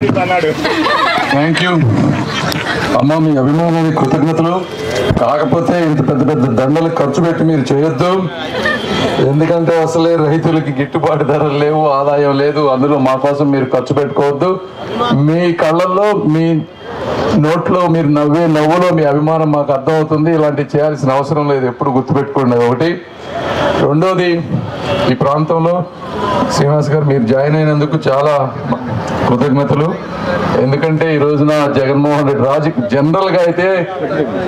Thank you అమ్మ, మీ అభిమానానికి కృతజ్ఞతలు. కాకపోతే ఇంత పెద్ద పెద్ద దండలు ఖర్చు పెట్టి మీరు చేయొద్దు. ఎందుకంటే అసలే రైతులకి గిట్టుబాటు ధరలు లేవు, ఆదాయం లేదు. అందులో మా కోసం మీరు ఖర్చు పెట్టుకోవద్దు. మీ కళ్ళల్లో, మీ నోట్లో మీరు నవ్వే నవ్వులో మీ అభిమానం మాకు అర్థమవుతుంది. ఇలాంటివి చేయాల్సిన అవసరం లేదు, ఎప్పుడు గుర్తుపెట్టుకోండి. ఒకటి. రెండోది, ఈ ప్రాంతంలో శ్రీనివాస్ గారు మీరు జాయిన్ అయినందుకు చాలా కృతజ్ఞతలు. ఎందుకంటే ఈ రోజున జగన్మోహన్ రెడ్డి జనరల్గా అయితే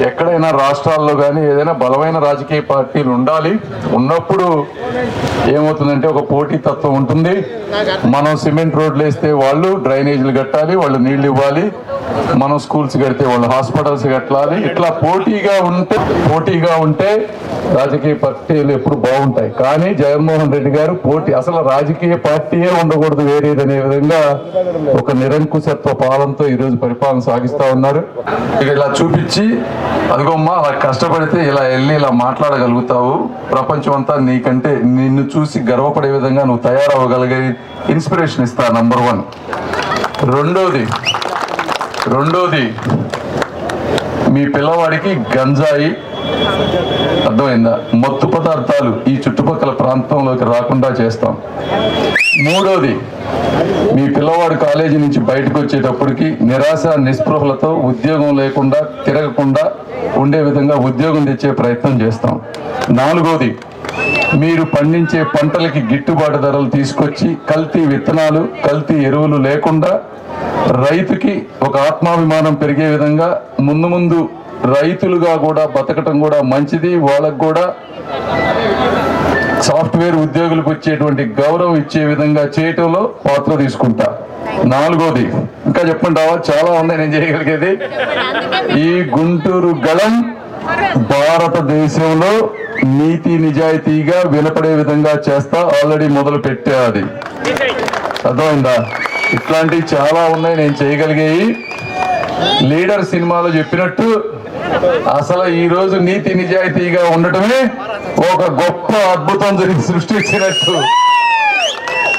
ఎక్కడైనా రాష్ట్రాల్లో కానీ ఏదైనా బలమైన రాజకీయ పార్టీలు ఉండాలి. ఉన్నప్పుడు ఏమవుతుందంటే ఒక పోటీ తత్వం ఉంటుంది. మనం సిమెంట్ రోడ్లు వేస్తే వాళ్ళు డ్రైనేజీలు కట్టాలి, వాళ్ళు నీళ్లు ఇవ్వాలి. మనం స్కూల్స్ కడితే వాళ్ళు హాస్పిటల్స్ కట్టాలి. ఇట్లా పోటీగా ఉంటే రాజకీయ పార్టీలు ఎప్పుడు బాగుంటాయి. కానీ జగన్మోహన్ రెడ్డి గారు పోటీ, అసలు రాజకీయ పార్టీయే ఉండకూడదు వేరేదనే విధంగా ఒక నిరంకుశత్వ పాలనతో ఈరోజు పరిపాలన సాగిస్తా ఉన్నారు. ఇక ఇలా చూపించి, అదిగోమ్మా అలా కష్టపడితే ఇలా వెళ్ళి ఇలా మాట్లాడగలుగుతావు, ప్రపంచం అంతా నీకంటే నిన్ను చూసి గర్వపడే విధంగా నువ్వు తయారవ్వగలిగే ఇన్స్పిరేషన్ ఇస్తా. నంబర్ 1. రెండోది మీ పిల్లవాడికి గంజాయి, అర్థమైందా, మత్తు పదార్థాలు ఈ చుట్టుపక్కల ప్రాంతంలోకి రాకుండా చేస్తాం. మూడోది, మీ పిల్లవాడు కాలేజీ నుంచి బయటకు వచ్చేటప్పటికి నిరాశ నిస్పృహలతో ఉద్యోగం లేకుండా తిరగకుండా ఉండే విధంగా ఉద్యోగం తెచ్చే ప్రయత్నం చేస్తాం. నాలుగోది, మీరు పండించే పంటలకి గిట్టుబాటు ధరలు తీసుకొచ్చి కల్తీ విత్తనాలు, కల్తీ ఎరువులు లేకుండా రైతుకి ఒక ఆత్మాభిమానం పెరిగే విధంగా ముందు రైతులుగా కూడా బతకటం కూడా మంచిది. వాళ్ళకు కూడా సాఫ్ట్వేర్ ఉద్యోగులకు వచ్చేటువంటి గౌరవం ఇచ్చే విధంగా చేయటంలో పాత్ర తీసుకుంటా. నాలుగోది, ఇంకా చెప్పంటావా, చాలా ఉన్నాయి నేను చేయగలిగేది. ఈ గుంటూరు గళం భారతదేశంలో నీతి నిజాయితీగా వినపడే విధంగా చేస్తా. ఆల్రెడీ మొదలు పెట్టా. అది అర్థమైందా? ఇట్లాంటివి చాలా ఉన్నాయి నేను చేయగలిగేవి. లీడర్ సినిమాలో చెప్పినట్టు అసలు ఈ రోజు నీతి నిజాయితీగా ఉండటమే ఒక గొప్ప అద్భుతం సృష్టించినట్టు.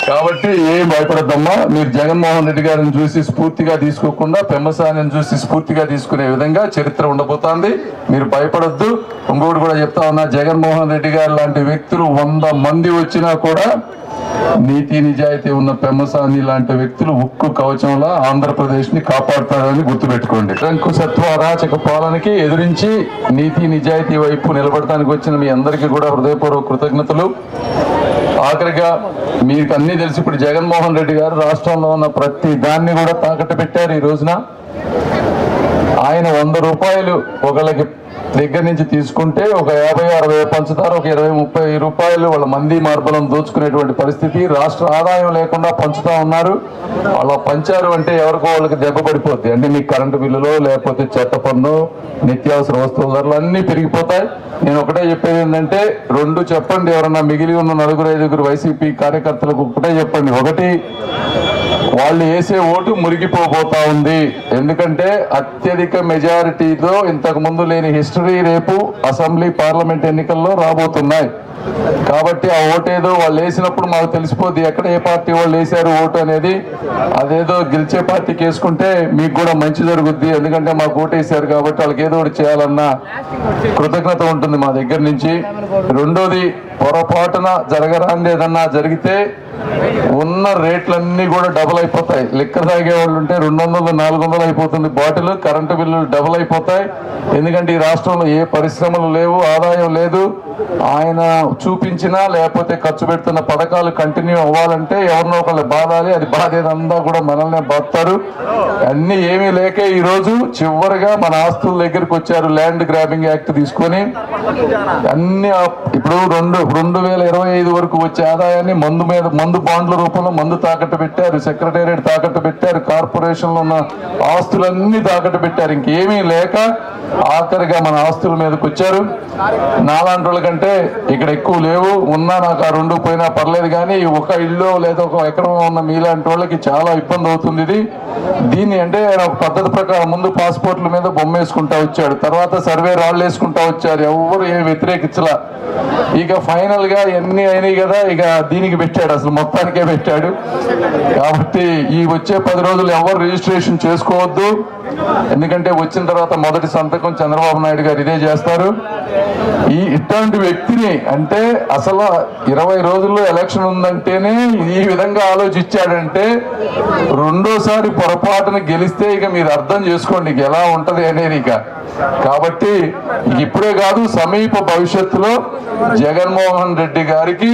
కాబట్టి ఏం భయపడద్దమ్మా. మీరు జగన్మోహన్ రెడ్డి గారిని చూసి స్ఫూర్తిగా తీసుకోకుండా పెమ్మసానిని చూసి స్ఫూర్తిగా తీసుకునే విధంగా చరిత్ర ఉండబోతోంది. మీరు భయపడొద్దు. ఇంకోటి కూడా చెప్తా ఉన్నా, జగన్మోహన్ రెడ్డి గారు లాంటి వ్యక్తులు 100 మంది వచ్చినా కూడా నీతి నిజాయితీ ఉన్న పెమ్మసాని లాంటి వ్యక్తులు ఉక్కు కవచంలా ఆంధ్రప్రదేశ్ ని కాపాడుతారని గుర్తుపెట్టుకోండి. నిరంకుశత్వ అరాచక పాలనకి ఎదురించి నీతి నిజాయితీ వైపు నిలబడటానికి వచ్చిన మీ అందరికీ కూడా హృదయపూర్వక కృతజ్ఞతలు. ఆఖరిగా మీకు అన్ని తెలిసి ఇప్పుడు జగన్మోహన్ రెడ్డి గారు రాష్ట్రంలో ఉన్న ప్రతి దాన్ని కూడా తాకట్టు పెట్టారు. ఈ రోజున ఆయన 100 రూపాయలు ఒకళ్ళకి దగ్గర నుంచి తీసుకుంటే ఒక 50-60 పంచుతారు, ఒక 20-30 రూపాయలు వాళ్ళ మంది మార్బలం దోచుకునేటువంటి పరిస్థితి. రాష్ట్ర ఆదాయం లేకుండా పంచుతా ఉన్నారు. అలా పంచారు అంటే ఎవరికో వాళ్ళకి దెబ్బ పడిపోద్ది. అంటే మీకు కరెంటు బిల్లులో లేకపోతే చెత్త పన్ను, నిత్యావసర వస్తువుల ధరలు అన్నీ పెరిగిపోతాయి. నేను ఒకటే చెప్పేది ఏంటంటే, 2 చెప్పండి. ఎవరన్నా మిగిలి ఉన్న 4-5 వైసీపీ కార్యకర్తలకు ఒకటే చెప్పండి. ఒకటి, వాళ్ళు వేసే ఓటు మురిగిపోతా ఉంది. ఎందుకంటే అత్యధిక మెజారిటీతో ఇంతకు ముందు లేని హిస్టరీ రేపు అసెంబ్లీ పార్లమెంట్ ఎన్నికల్లో రాబోతున్నాయి. కాబట్టి ఆ ఓటేదో వాళ్ళు వేసినప్పుడు మాకు తెలిసిపోద్ది ఎక్కడ ఏ పార్టీ వాళ్ళు వేశారు ఓటు అనేది. అదేదో గెలిచే పార్టీకి వేసుకుంటే మీకు కూడా మంచి జరుగుద్ది. ఎందుకంటే మాకు ఓటు వేశారు కాబట్టి వాళ్ళకి ఏదో ఒకటి చేయాలన్న కృతజ్ఞత ఉంటుంది మా దగ్గర నుంచి. రెండోది, పొరపాటున జరగరాంది ఏదన్నా జరిగితే ఉన్న రేట్లన్నీ కూడా డబుల్ అయిపోతాయి. లిక్కర్ తాగే వాళ్ళు ఉంటే 200-400 అయిపోతుంది బాటిల్. కరెంటు బిల్లులు డబుల్ అయిపోతాయి. ఎందుకంటే ఈ రాష్ట్రంలో ఏ పరిశ్రమలు లేవు, ఆదాయం లేదు. ఆయన చూపించినా లేకపోతే ఖర్చు పెడుతున్న పథకాలు కంటిన్యూ అవ్వాలంటే ఎవరినో ఒకళ్ళు బాధాలి. అది బాధేదంతా కూడా మనల్నే బాధతారు. అన్ని ఏమీ లేకే ఈరోజు చివరిగా మన ఆస్తుల దగ్గరికి వచ్చారు. ల్యాండ్ గ్రాబింగ్ యాక్ట్ తీసుకొని అన్ని ఇప్పుడు 2025 వరకు వచ్చే ఆదాయాన్ని మందు బాండ్ల రూపంలో మందు తాకట్టు పెట్టారు. సెక్రటేరియట్ తాకట్టు పెట్టారు. కార్పొరేషన్లో ఉన్న ఆస్తులన్నీ తాకట్టు పెట్టారు. ఇంకేమీ లేక ఆఖరిగా మన ఆస్తుల మీదకి వచ్చారు. నాలాంటి వాళ్ళ కంటే ఇక్కడ ఎక్కువ లేవు. ఉన్నా నాకు ఆ 2 పోయినా పర్లేదు. కానీ ఒక ఇల్లు లేదా ఒక ఎకరం ఉన్న మీలాంటి వాళ్ళకి చాలా ఇబ్బంది అవుతుంది. దీన్ని అంటే ఆయన ఒక పద్ధతి ప్రకారం ముందు పాస్పోర్ట్ల మీద బొమ్మ వేసుకుంటా వచ్చాడు. తర్వాత సర్వే రాళ్ళు వేసుకుంటా వచ్చారు. ఎవరు ఏం వ్యతిరేకించలా. ఇక ఫైనల్ గా ఎన్ని అయినాయి కదా, ఇక దీనికి పెట్టాడు. అసలు అసలు మొత్తానికే పెట్టాడు. కాబట్టి ఈ వచ్చే 10 రోజులు ఎవరు రిజిస్ట్రేషన్ చేసుకోవద్దు. ఎందుకంటే వచ్చిన తర్వాత మొదటి సంతకం చంద్రబాబు నాయుడు గారు ఇదే చేస్తారు. ఇట్లాంటి వ్యక్తిని అంటే అసలు 20 రోజుల్లో ఎలక్షన్ ఉందంటేనే ఈ విధంగా ఆలోచించాడంటే రెండోసారి పొరపాటున గెలిస్తే ఇక మీరు అర్థం చేసుకోండి ఎలా ఉంటది అనేది. కాబట్టి ఇప్పుడే కాదు, సమీప భవిష్యత్తులో జగన్మోహన్ రెడ్డి గారికి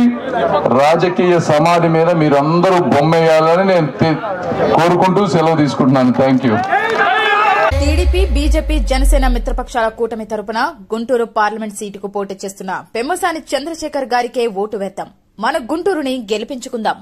రాజకీయ సమాధి మీద మీరందరూ బొమ్మేయాలని నేను కోరుకుంటూ సెలవు తీసుకుంటున్నాను. Thank you. TDP, BJP, Janasena మిత్రపక్షాల కూటమి తరపున గుంటూరు పార్లమెంట్ సీటుకు పోటీ చేస్తున్న పెమ్మసాని చంద్రశేఖర్ గారికే ఓటు వేద్దాం. మన గుంటూరుని గెలిపించుకుందాం.